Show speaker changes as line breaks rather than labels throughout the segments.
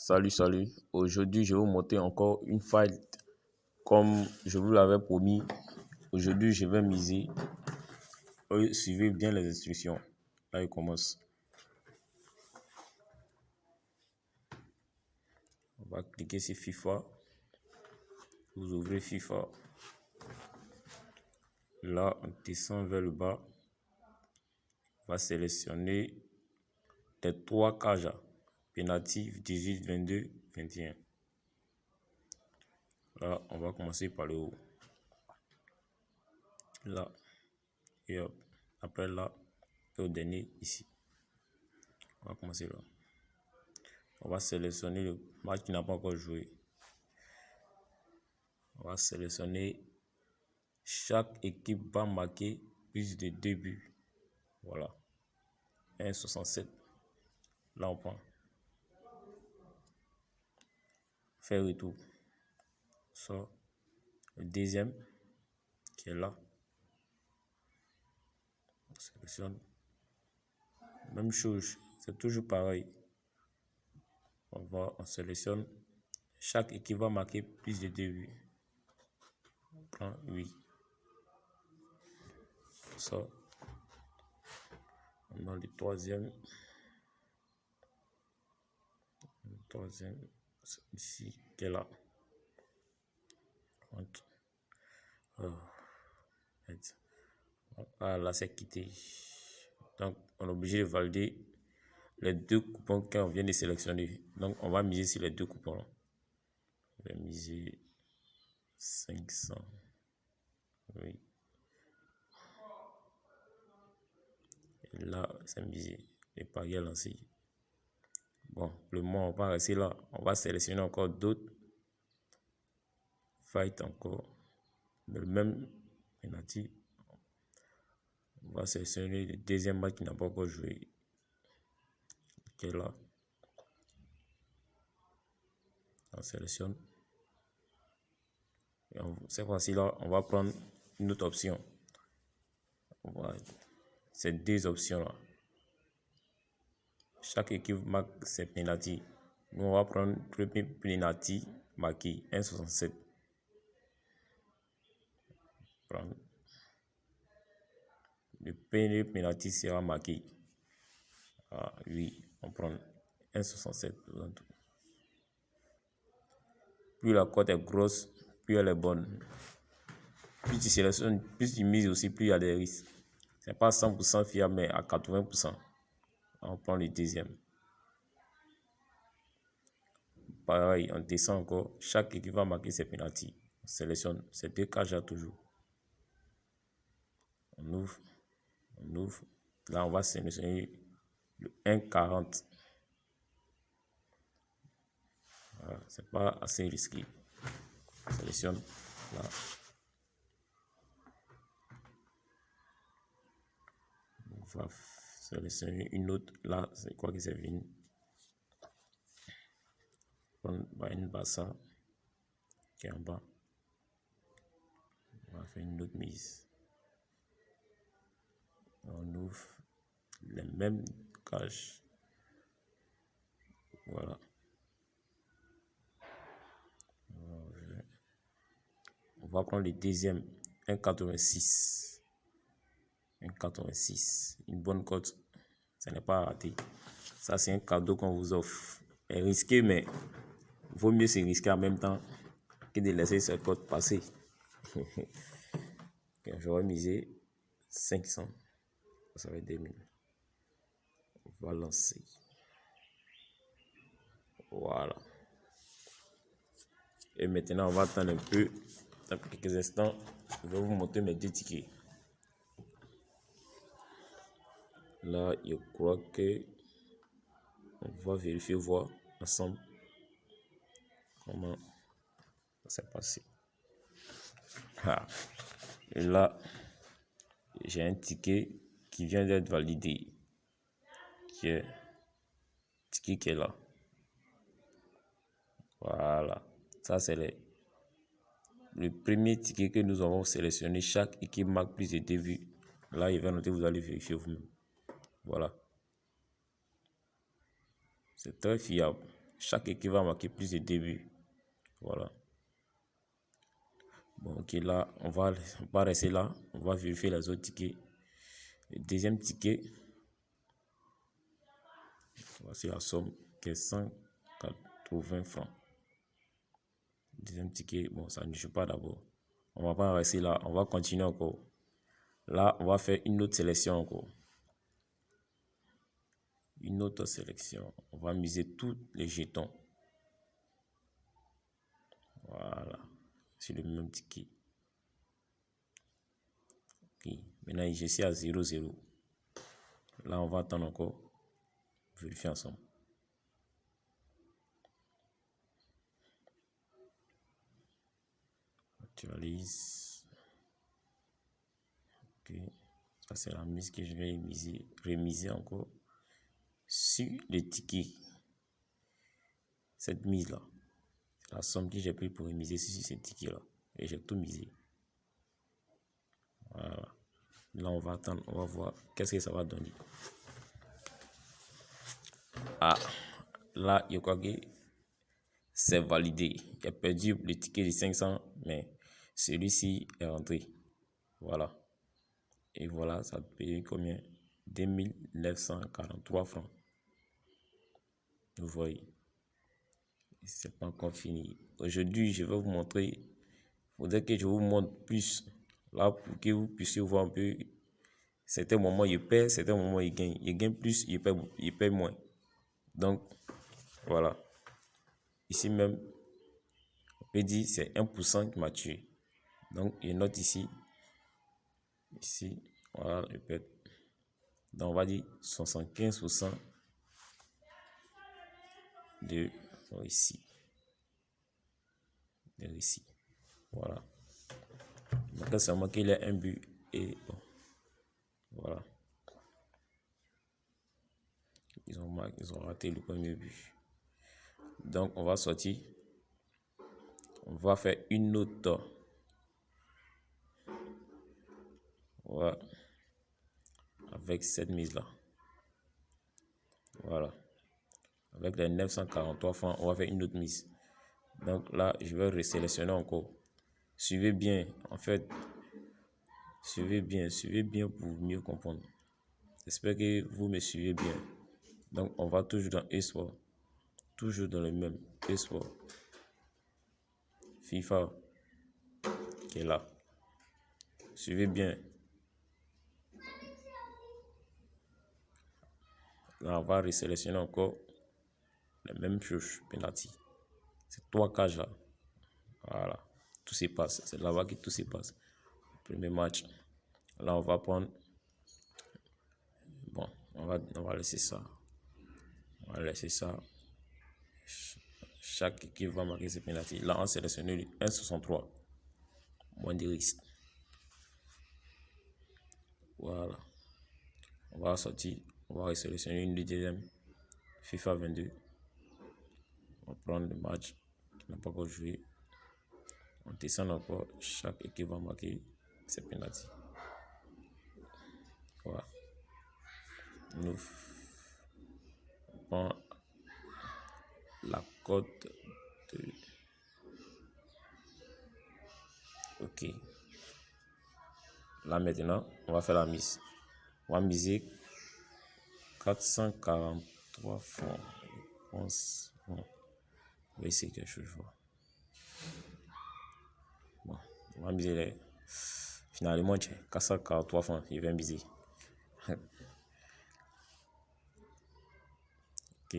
Salut. Aujourd'hui, je vais vous montrer encore une faille comme je vous l'avais promis. Aujourd'hui, je vais miser. Suivez bien les instructions. Là, il commence. On va cliquer sur FIFA. Vous ouvrez FIFA. Là, on descend vers le bas. On va sélectionner les trois cages. Penalty 18, 22, 21. Là, on va commencer par le haut. Là. Et hop. Après là, et au dernier ici. On va commencer là. On va sélectionner le match qui n'a pas encore joué. On va sélectionner chaque équipe va marquer plus de 2 buts. Voilà. 1,67. Là, on prend. Faire retour. Ça. Le deuxième qui est là. On sélectionne. Même chose. C'est toujours pareil. On sélectionne. Chaque équipe va marquer plus de 2 buts. On prend oui. Ça. On a le troisième. Le troisième. Ici, qui est là. Là, c'est quitté. Donc, on est obligé de valider les deux coupons qu'on vient de sélectionner. Donc, on va miser sur les deux coupons. On va miser 500. Oui. Et là, c'est misé. Les paris lancés. Bon, le moment, on va rester là. On va sélectionner encore d'autres. Fight encore. Le même penalty. On va sélectionner le deuxième match qui n'a pas encore joué. Qui est là. On sélectionne. Cette fois-ci là, on va prendre une autre option. Ces deux options là. Chaque équipe marque ses penalty. Nous, on va prendre le premier penalty marqué 1,67. Le premier penalty sera marqué. Oui, on prend 1,67. Plus la cote est grosse, plus elle est bonne. Plus tu sélectionnes, plus tu mises aussi, plus il y a des risques. C'est pas 100% fiable, mais à 80%. On prend le deuxième. Pareil, on descend encore. Chaque équipe va marquer ses penalty. On sélectionne ces deux cages toujours. On ouvre. Là, on va sélectionner le 1,40. Voilà, c'est pas assez risqué. On sélectionne là. On va sélectionner une autre. Là, c'est quoi que c'est venu? On va une bassa qui est en bas. On va faire une autre mise. On ouvre les mêmes cages. Voilà. On va prendre le deuxième, 1,86. 1,86. Une bonne cote. Ça n'est pas raté. Ça, c'est un cadeau qu'on vous offre. C'est risqué, mais il vaut mieux se risquer en même temps que de laisser cette cote passer. J'aurais misé 500. Ça va être 2000. On va lancer. Voilà. Et maintenant, on va attendre un peu. Dans quelques instants, je vais vous montrer mes deux tickets. Là, je crois que on va vérifier, voir ensemble comment ça s'est passé. Et là, j'ai un ticket qui vient d'être validé. Qui est ticket qui est là. Voilà. Ça, c'est le premier ticket que nous avons sélectionné. Chaque équipe marque plus de 2 buts. Là, il va noter, vous allez vérifier vous-même. Voilà. C'est très fiable. chaque équipe va marquer plus de 2 buts. Voilà. Bon, ok, là, on va rester là. On va vérifier les autres tickets. Le deuxième ticket, voici la somme qui est 180 francs. Deuxième ticket, bon, ça ne joue pas d'abord. On va pas rester là, on va continuer encore. Là, on va faire une autre sélection encore. Une autre sélection. On va miser tous les jetons. Voilà. Sur le même ticket. Okay. Maintenant, je suis à 0,0. Là, on va attendre encore. Vérifier ensemble. Actualise. Ok. Ça, c'est la mise que je vais remiser encore sur le ticket. Cette mise-là. C'est la somme que j'ai pris pour remiser sur ce ticket-là. Et j'ai tout misé. Voilà. Là, on va attendre. On va voir qu'est-ce que ça va donner. Ah, là, je crois que c'est validé. J'ai perdu le ticket de 500, mais celui-ci est rentré. Voilà. Et voilà, ça paye combien? 2943 francs. Vous voyez. C'est pas encore fini. Aujourd'hui, je vais vous montrer. Il faudrait que je vous montre plus. Là, pour que vous puissiez voir un peu. Certains moments, il perd, certains moments, il gagne. Il gagne plus, il perd moins. Donc, voilà. Ici même, on peut dire c'est 1% qui m'a tué. Donc, je note ici. Ici, voilà, je peux. Donc, on va dire 75% de ici. De ici. Voilà. Donc, c'est moi qu'il y a un but. Et bon. Voilà. Ils ont raté le premier but. Donc, on va sortir. On va faire une autre. Voilà. Avec cette mise-là. Voilà. Avec les 943 francs, on va faire une autre mise. Donc là, je vais resélectionner encore. Suivez bien. En fait, suivez bien pour mieux comprendre. J'espère que vous me suivez bien. Donc, on va toujours dans eSport. Toujours dans le même eSport. FIFA qui est là. Suivez bien. Là, on va resélectionner encore la même chose, penalty. C'est 3 cages là. Voilà. Tout se passe. C'est là-bas que tout se passe. Premier match. Là, on va prendre. Bon, on va laisser ça. On va laisser ça. Chaque équipe va marquer ses pénaltys. Là, on sélectionne le 1,63. Moins de risque. Voilà. On va sortir. On va sélectionner une deuxième. FIFA 22. On va prendre le match qui n'a pas encore joué. On descend encore. Chaque équipe va marquer ses pénaltys. Voilà. Nous prenons la cote de. Ok. Là maintenant, on va faire la mise. On va miser 443 francs. Je pense. Bon. On va essayer quelque chose. Bon. On va miser les. Finalement, 443 francs. Je vais miser. Ok.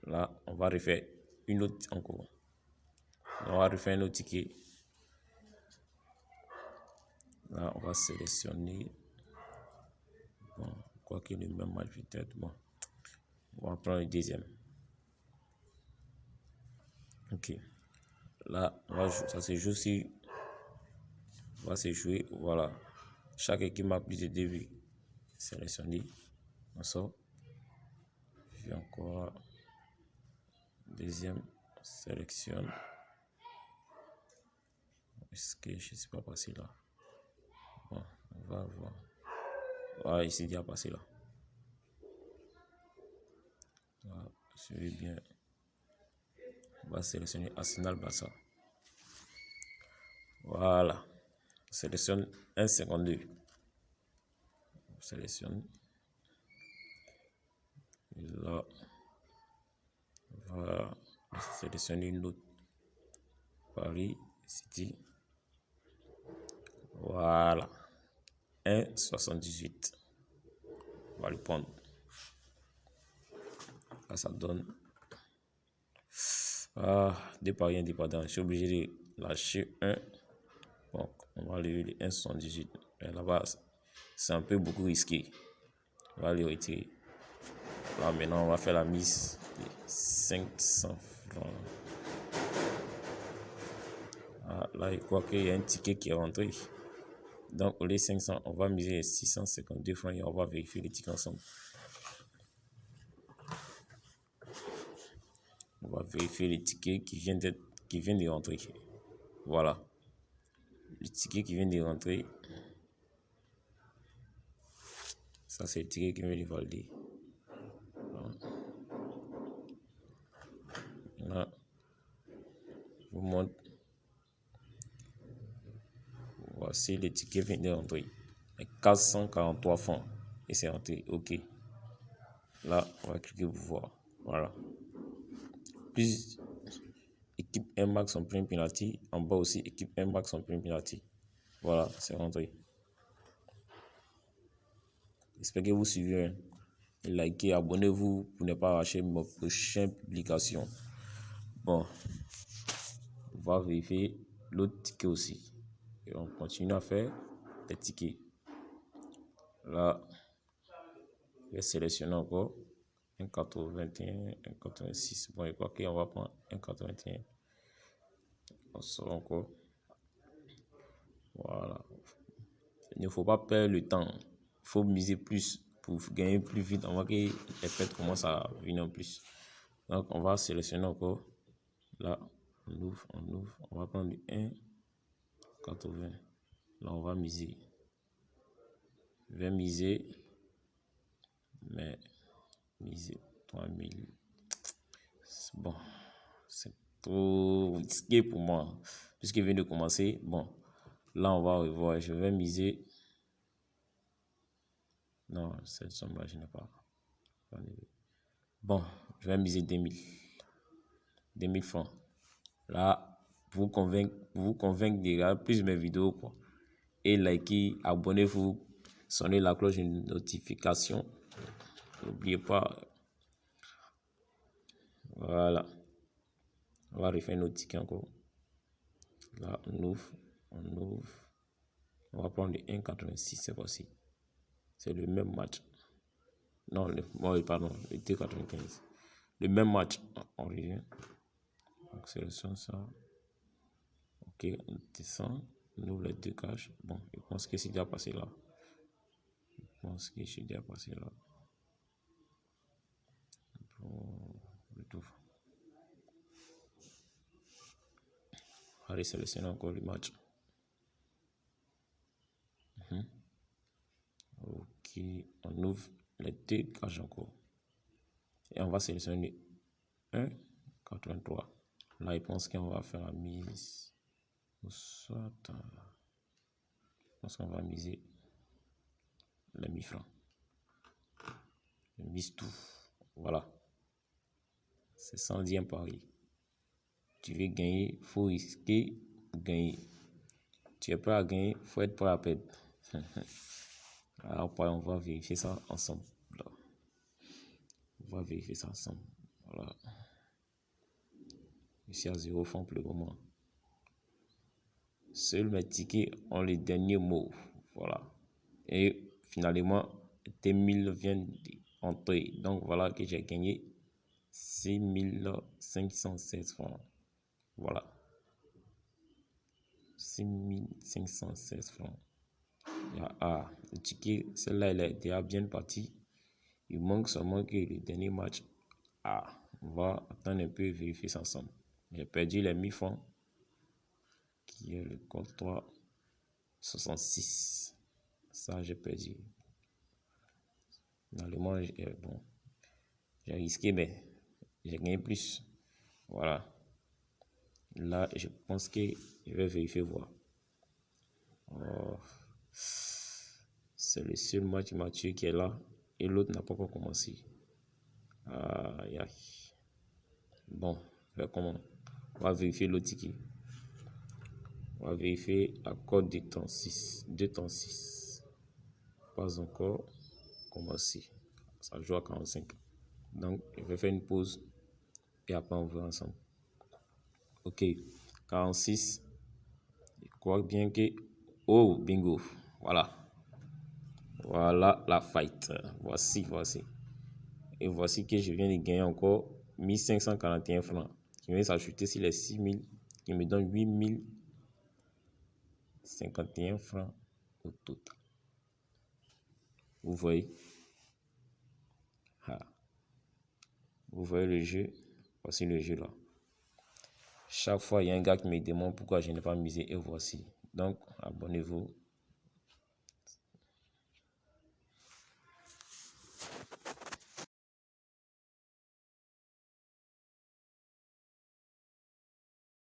Là, on va refaire une autre encore. On va refaire un autre ticket. Là, on va sélectionner. Bon, quoi qu'il le même match peut-être. Bon, on va prendre le deuxième. Ok. Là, ça se joue si. On va se jouer. Voilà. Chaque équipe marque plus de 2 buts. Sélectionner. On sort. Puis encore. Deuxième. Sélectionne. Est-ce que je ne suis pas passé là? Bon, on va voir. Voilà, ici, il y a passé là. Voilà, suivez bien. On va sélectionner Arsenal Barça. Voilà. On sélectionne 1,52. On sélectionne. Et là, on va sélectionner une autre. Paris City. Voilà. 1,78. On va le prendre. Là, ça donne. Deux paris indépendants. Je suis obligé de lâcher un. Donc, on va lever les 1,78. Là-bas, c'est un peu beaucoup risqué. On va les retirer. Là, maintenant, on va faire la mise de 500 francs. Là, je crois qu'il y a un ticket qui est rentré. Donc, au lieu de 500, on va miser 652 francs et on va vérifier les tickets ensemble. On va vérifier les tickets qui viennent de rentrer. Voilà. Le ticket qui vient de rentrer. Ça, c'est le ticket qui vient de valider. Là, je vous montre. Voici le ticket qui vient de rentrer. 443 francs. Et c'est rentré. OK. Là, on va cliquer pour voir. Voilà. Plus équipe M-Max en prime penalty. En bas aussi, équipe M-Max en prime penalty. Voilà, c'est rentré. J'espère que vous suivez. Likez, abonnez-vous pour ne pas rater mes prochaines publications. Bon, on va vérifier l'autre ticket aussi. Et on continue à faire des tickets. Là, je vais sélectionner encore 1,81, 1,86. Bon, je crois qu'on va prendre 1,81. On sort encore. Voilà. Il ne faut pas perdre le temps. Il faut miser plus pour gagner plus vite avant que les pertes commencent à venir en plus. Donc, on va sélectionner encore. Là, on ouvre. On va prendre 1,80. Là, on va miser. Je vais miser. Mais miser 3000. Bon, c'est trop risqué pour moi. Puisqu'il vient de commencer. Bon, là, on va revoir. Je vais miser. Non, cette somme-là, je n'ai pas. Bon, je vais miser 2000. 2000 francs. Là, pour vous convaincre de regarder plus mes vidéos, quoi. Et likez, abonnez-vous, sonnez la cloche de notification. N'oubliez pas. Voilà. On va refaire notre ticket encore. Là, on ouvre. On va prendre le 1,86 cette fois-ci. C'est le même match. Non, pardon, le 2,95. Le même match. On revient. Donc, sélectionne ça. Ok, on descend. On ouvre les deux caches. Bon, je pense que c'est déjà passé là. Bon, le tout. Allez, sélectionner encore le match. Ok, on ouvre les deux caches encore. Et on va sélectionner 1,83. Là, je pense qu'on va faire la mise. Soit, je pense qu'on va miser les 1000 francs. Je mise tout. Voilà. C'est 110e pari. Tu veux gagner, il faut risquer pour gagner. Tu es prêt à gagner, il faut être prêt à perdre. Alors, on va vérifier ça ensemble. Là. On va vérifier ça ensemble. Voilà. Je suis à 0 francs pour le moment. Seuls mes tickets ont les derniers mots. Voilà. Et finalement, 2000 viennent d'entrer. Donc voilà que j'ai gagné 6516 francs. Voilà. 6516 francs. Le ticket, celle-là, elle est déjà bien partie. Il manque seulement que le dernier match. On va attendre un peu et vérifier ça ensemble. J'ai perdu les 1000 francs. Qui est le code 366. Ça, j'ai perdu. Finalement, bon, j'ai risqué, mais j'ai gagné plus. Voilà. Là, je pense que je vais vérifier voir. Oh, c'est le seul match Mathieu qui est là et l'autre n'a pas encore commencé. Aïe, aïe. Bon, comment? On va vérifier l'autre ticket. On va vérifier accord de temps 6. 2 temps 6. Pas encore commencé. Ça joue à 45. Donc, je vais faire une pause et après on va ensemble. Ok, 46. Je crois bien que... Oh, bingo. Voilà. Voilà la fight. Voici. Et voici que je viens de gagner encore 1541 francs. Qui vient s'ajouter sur les 6000, qui me donne 8051 francs au total. Vous voyez? Vous voyez le jeu? Voici le jeu là. Chaque fois, il y a un gars qui me demande pourquoi je n'ai pas misé et voici. Donc, abonnez-vous.